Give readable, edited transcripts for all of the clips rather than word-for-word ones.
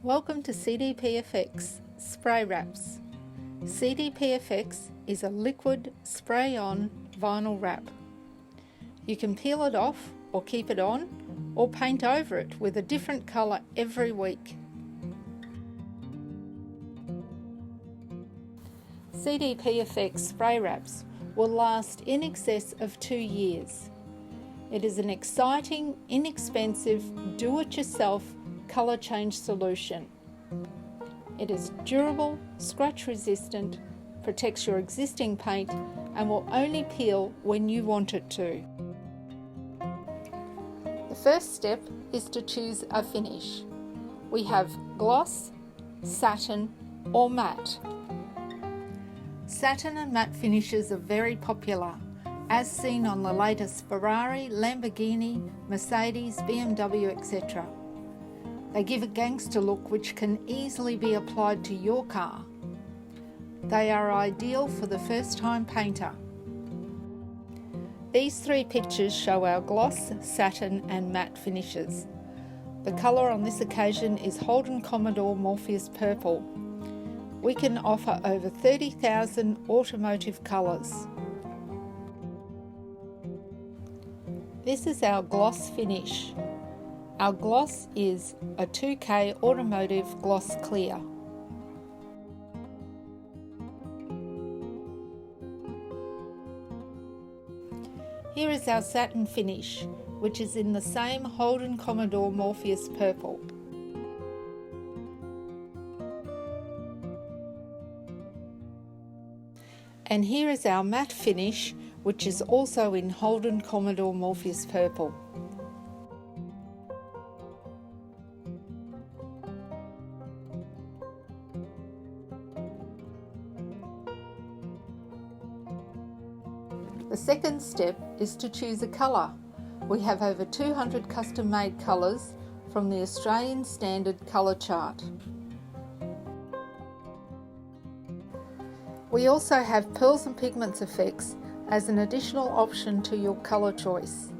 Welcome to CDPFX Spray Wraps. CDPFX is a liquid spray-on vinyl wrap. You can peel it off or keep it on or paint over it with a different colour every week. CDPFX spray wraps will last in excess of 2 years. It is an exciting, inexpensive, do-it-yourself colour change solution. It is durable, scratch resistant, protects your existing paint and will only peel when you want it to. The first step is to choose a finish. We have gloss, satin or matte. Satin and matte finishes are very popular, as seen on the latest Ferrari, Lamborghini, Mercedes, BMW, etc. They give a gangster look which can easily be applied to your car. They are ideal for the first-time painter. These three pictures show our gloss, satin and matte finishes. The colour on this occasion is Holden Commodore Morpheus Purple. We can offer over 30,000 automotive colours. This is our gloss finish. Our gloss is a 2K Automotive Gloss Clear. Here is our satin finish, which is in the same Holden Commodore Morpheus Purple. And here is our matte finish, which is also in Holden Commodore Morpheus Purple. The second step is to choose a colour. We have over 200 custom-made colours from the Australian Standard Colour Chart. We also have Pearls and Pigments Effects as an additional option to your colour choice.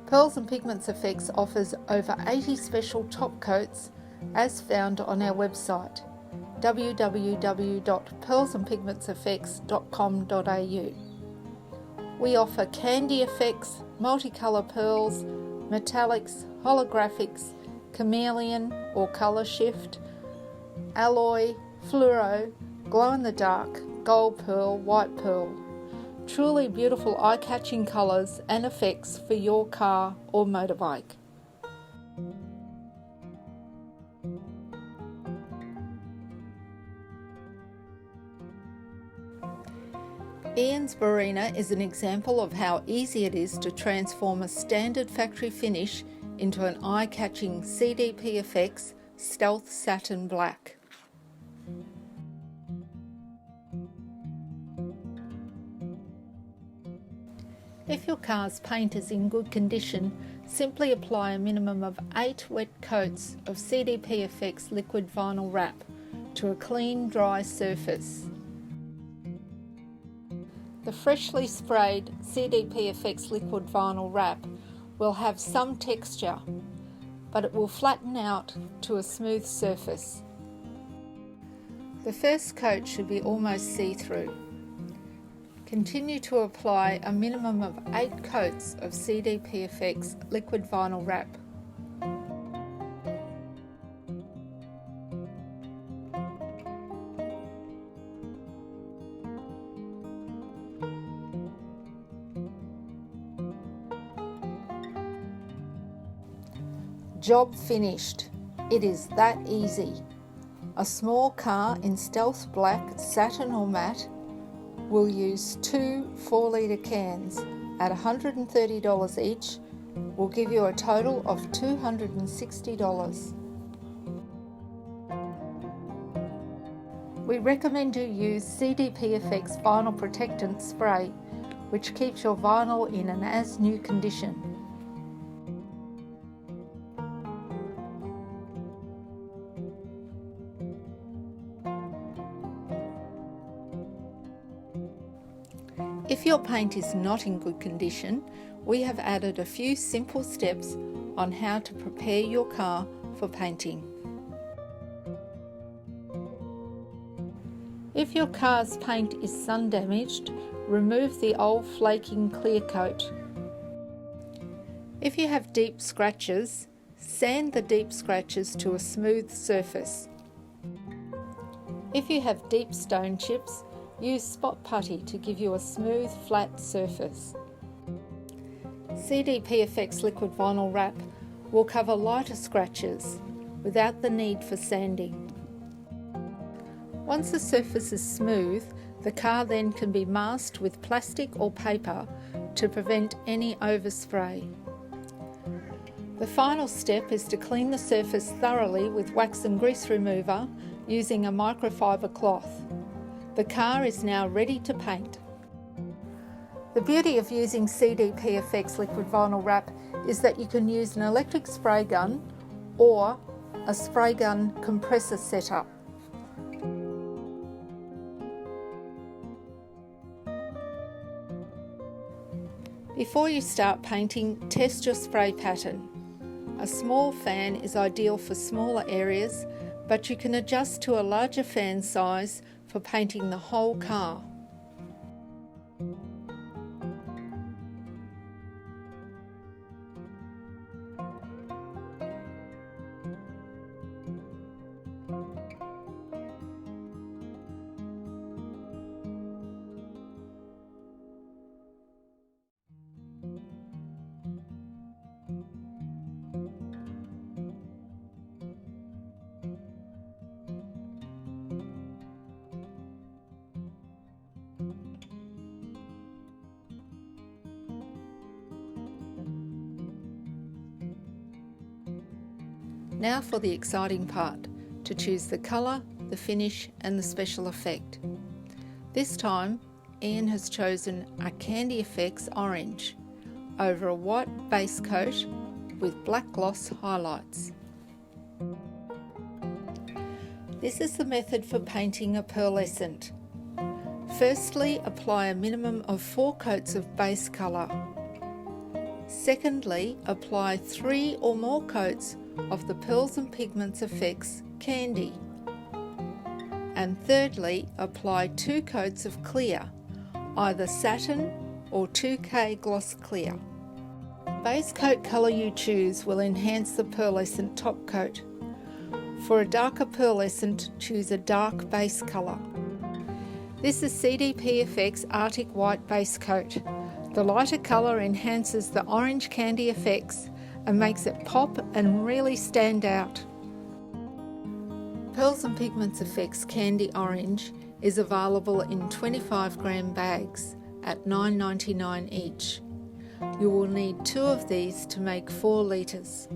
Pearls and Pigments Effects offers over 80 special top coats as found on our website www.pearlsandpigmentseffects.com.au. We offer candy effects, multicolour pearls, metallics, holographics, chameleon or colour shift, alloy, fluoro, glow-in-the-dark, gold pearl, white pearl. Truly beautiful eye-catching colours and effects for your car or motorbike. Ian's Barina is an example of how easy it is to transform a standard factory finish into an eye-catching CDPFX Stealth Satin Black. If your car's paint is in good condition, simply apply a minimum of 8 wet coats of CDPFX liquid vinyl wrap to a clean, dry surface. The freshly sprayed CDPFX liquid vinyl wrap will have some texture, but it will flatten out to a smooth surface. The first coat should be almost see-through. Continue to apply a minimum of 8 coats of CDPFX liquid vinyl wrap. Job finished. It is that easy. A small car in stealth black, satin or matte will use 2 4-litre cans at $130 each, will give you a total of $260. We recommend you use CDPFX vinyl protectant spray, which keeps your vinyl in an as-new condition. If your paint is not in good condition, we have added a few simple steps on how to prepare your car for painting. If your car's paint is sun damaged, remove the old flaking clear coat. If you have deep scratches, sand the deep scratches to a smooth surface. If you have deep stone chips, use spot putty to give you a smooth, flat surface. CDPFX liquid vinyl wrap will cover lighter scratches without the need for sanding. Once the surface is smooth, the car then can be masked with plastic or paper to prevent any overspray. The final step is to clean the surface thoroughly with wax and grease remover using a microfiber cloth. The car is now ready to paint. The beauty of using CDPFX liquid vinyl wrap is that you can use an electric spray gun or a spray gun compressor setup. Before you start painting, test your spray pattern. A small fan is ideal for smaller areas, but you can adjust to a larger fan size for painting the whole car. Now for the exciting part, to choose the colour, the finish and the special effect. This time, Ian has chosen a Candy FX Orange over a white base coat with black gloss highlights. This is the method for painting a pearlescent. Firstly, apply a minimum of 4 coats of base colour. Secondly, apply 3 or more coats of the Pearls and Pigments Effects Candy. And thirdly, apply 2 coats of clear, either satin or 2K gloss clear. Base coat colour you choose will enhance the pearlescent top coat. For a darker pearlescent, choose a dark base colour. This is CDPFX Arctic White Base Coat. The lighter colour enhances the orange candy effects and makes it pop and really stand out. Pearls and Pigments Effects Candy Orange is available in 25 gram bags at $9.99 each. You will need 2 of these to make 4 litres.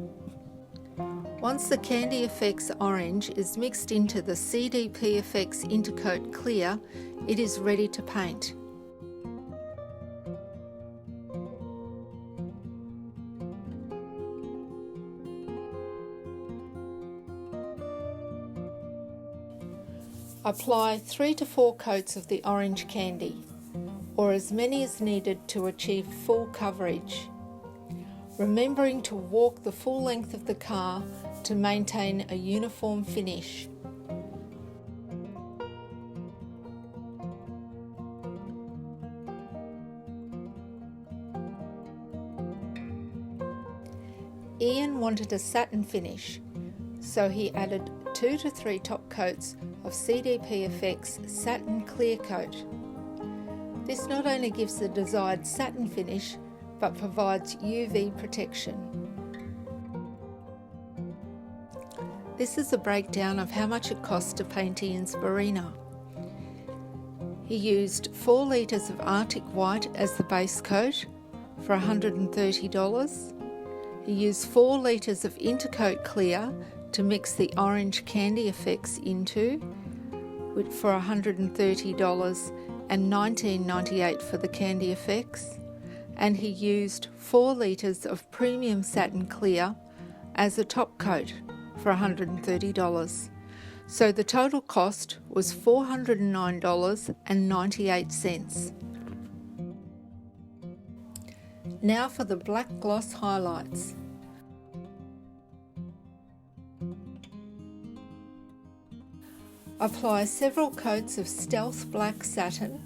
Once the Candy Effects Orange is mixed into the CDPFX Intercoat Clear, it is ready to paint. Apply 3 to 4 coats of the orange candy, or as many as needed to achieve full coverage, remembering to walk the full length of the car to maintain a uniform finish. Ian wanted a satin finish, so he added 2 to 3 top coats of CDPFX Satin Clear Coat. This not only gives the desired satin finish, but provides UV protection. This is a breakdown of how much it cost to paint Ian's Barina. He used 4 litres of Arctic White as the base coat for $130. He used 4 litres of Intercoat Clear to mix the orange candy effects into for $130 and $19.98 for the candy effects, and he used 4 litres of premium satin clear as a top coat for $130. So the total cost was $409.98. Now for the black gloss highlights. Apply several coats of Stealth Black Satin,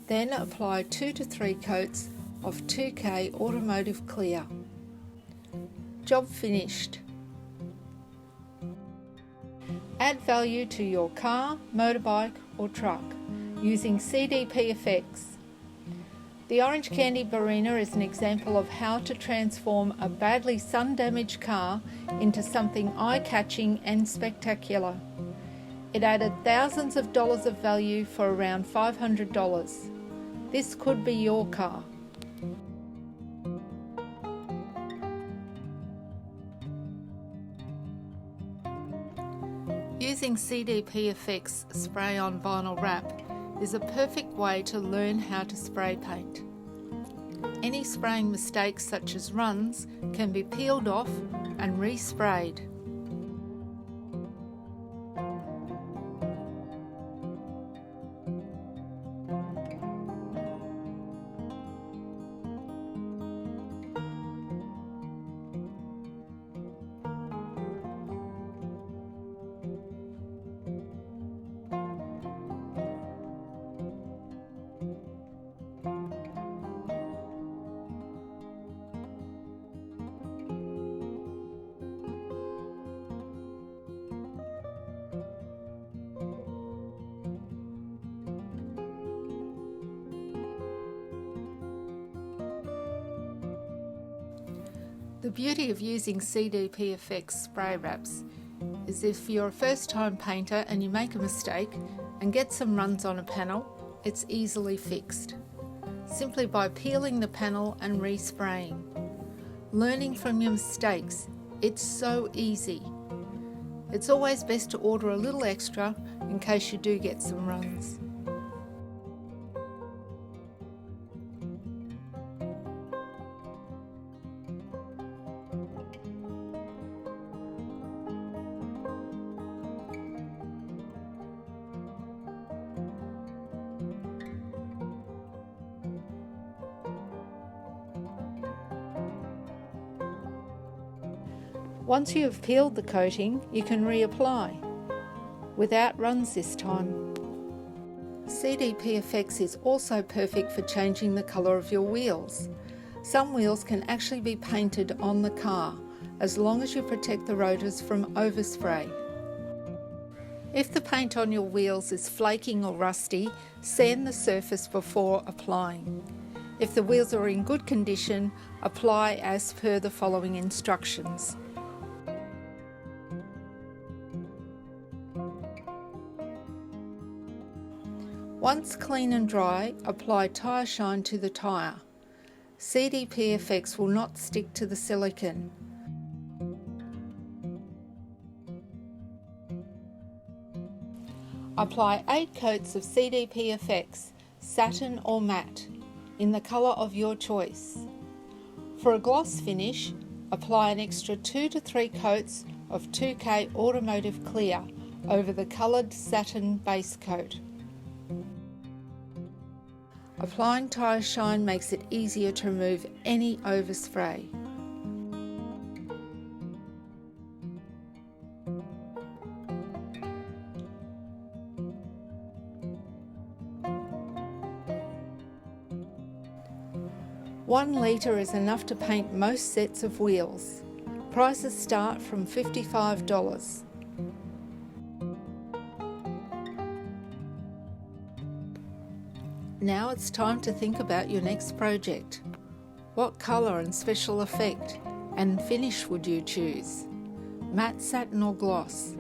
then apply 2 to 3 coats of 2K Automotive Clear. Job finished. Add value to your car, motorbike or truck using CDP effects. The Orange Candy Barina is an example of how to transform a badly sun-damaged car into something eye-catching and spectacular. It added thousands of dollars of value for around $500. This could be your car. Using CDP Effects spray-on vinyl wrap is a perfect way to learn how to spray paint. Any spraying mistakes such as runs can be peeled off and resprayed. The beauty of using CDP Effects spray wraps is if you're a first-time painter and you make a mistake and get some runs on a panel, it's easily fixed, simply by peeling the panel and respraying. Learning from your mistakes, it's so easy. It's always best to order a little extra in case you do get some runs. Once you have peeled the coating, you can reapply, without runs this time. CDP Effects is also perfect for changing the colour of your wheels. Some wheels can actually be painted on the car, as long as you protect the rotors from overspray. If the paint on your wheels is flaking or rusty, sand the surface before applying. If the wheels are in good condition, apply as per the following instructions. Once clean and dry, apply tyre shine to the tyre. CDP Effects will not stick to the silicone. Apply 8 coats of CDP Effects, satin or matte, in the colour of your choice. For a gloss finish, apply an extra 2 to 3 coats of 2K Automotive Clear over the coloured satin base coat. Applying tyre shine makes it easier to remove any overspray. $1 litre is enough to paint most sets of wheels. Prices start from $55. Now it's time to think about your next project. What colour and special effect and finish would you choose? Matte, satin or gloss?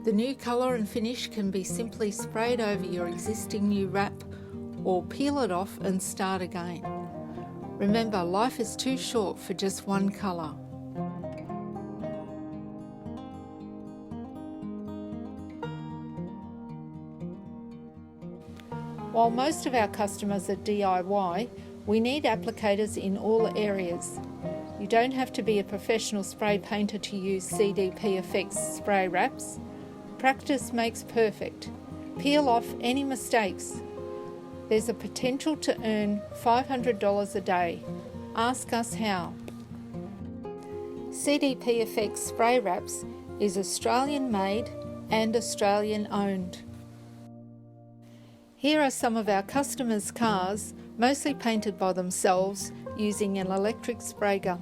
The new colour and finish can be simply sprayed over your existing new wrap or peel it off and start again. Remember, life is too short for just one colour. While most of our customers are DIY, we need applicators in all areas. You don't have to be a professional spray painter to use CDP Effects spray wraps. Practice makes perfect. Peel off any mistakes. There's a potential to earn $500 a day. Ask us how. CDP Effects spray wraps is Australian made, and Australian owned. Here are some of our customers' cars, mostly painted by themselves using an electric spray gun.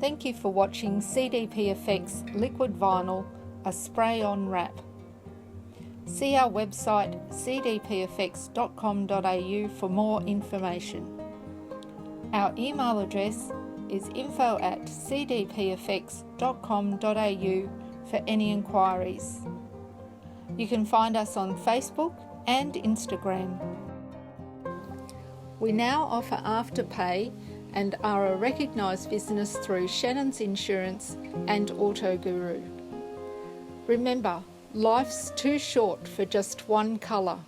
Thank you for watching CDP Effects Liquid Vinyl, a spray-on wrap. See our website cdpeffects.com.au for more information. Our email address is info@cdpeffects.com.au for any inquiries. You can find us on Facebook and Instagram. We now offer Afterpay and are a recognised business through Shannon's Insurance and Auto Guru. Remember, life's too short for just one colour.